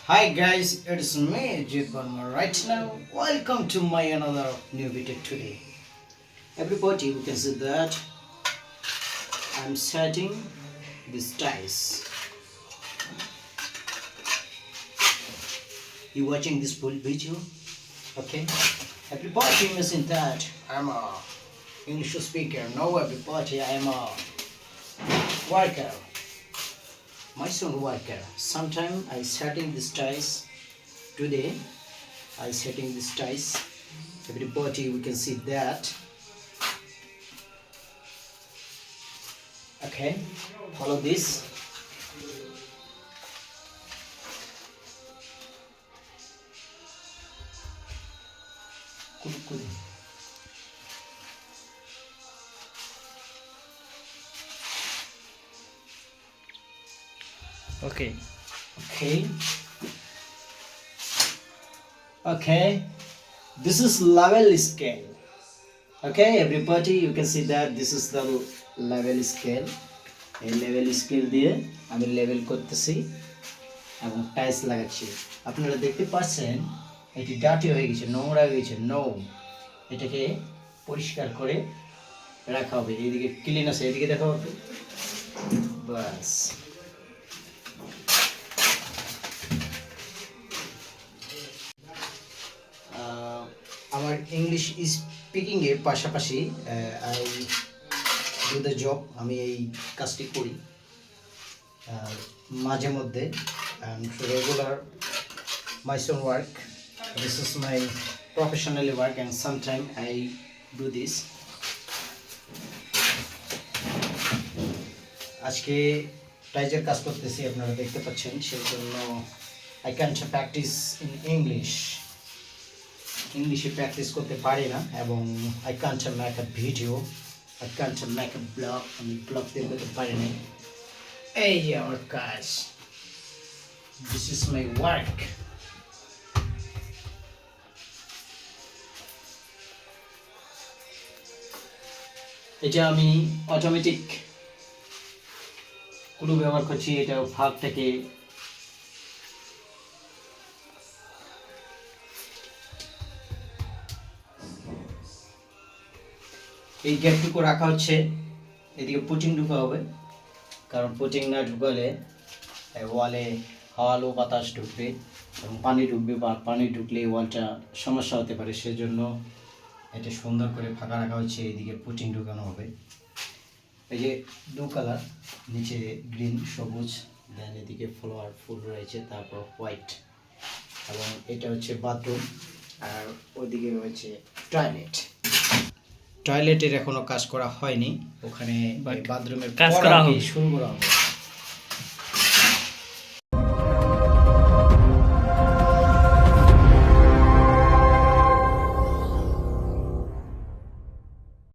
Hi guys, it's me Ajit Verma. Right now, welcome to my another new video today. Everybody, you can see that I'm setting these ties. You watching this full video? Okay. Everybody, missing that I'm a English speaker. No, everybody, I'm a worker. My son worker. Sometime I setting these ties. Today I setting these ties. Everybody, we can see that. Okay, follow this. Okay. Okay. Okay. This is level scale. Okay, everybody, you can see that this is the level scale. এই level scale দিয়ে আমি level করতেছি এবং tiles লাগাচ্ছি। আপনারা দেখতে পাচ্ছেন এটি ডাটি হয়ে গেছে, নোংরা হয়ে গেছে। নো, এটাকে পরিষ্কার করে রাখা হবে। এইদিকে ক্লিন আছে, এদিকে দেখা হবে। বাস, আমার ইংলিশ স্পিকিংয়ের পাশাপাশি আই ডু দ্য জব, আমি এই কাজটি করি মাঝে মধ্যে। Regular my own work. This is my professional work and sometimes I do this. আজকে টাইজের কাজ করতেছি, আপনারা দেখতে পাচ্ছেন। সেই জন্য I can't practice in English. ইংলিশে প্র্যাকটিস করতে পারি না এবং I can't make a video. I can't make a blog. আমি ব্লগ তৈরি করতে পারি না। এই আমার কাজ। This is my work. এটা আমি অটোমেটিক কুলু ব্যবহার করছি। এটা ভাগ থেকে এই গ্যাপটুকু রাখা হচ্ছে, এদিকে পুটিং ঢুকা হবে, কারণ পুটিং না ঢুকালে ওয়ালে হাওয়া বাতাস ঢুকবে এবং পানি ঢুকবে, বা পানি ঢুকলে ওয়ালটা সমস্যা হতে পারে। সেজন্য এটা সুন্দর করে ফাঁকা রাখা হচ্ছে। এইদিকে পুটিং ঢুকানো হবে। এই যে দু কালার, নিচে গ্রিন সবুজ, দেন এদিকে ফ্লাওয়ার ফুল রয়েছে, তারপর হোয়াইট, এবং এটা হচ্ছে বাথরুম, আর ওইদিকে রয়েছে টয়লেট। টয়লেটের এখনো কাজ করা হয়নি, ওখানে বাথরুমের কাজ করা হবে, শুরু করা হবে।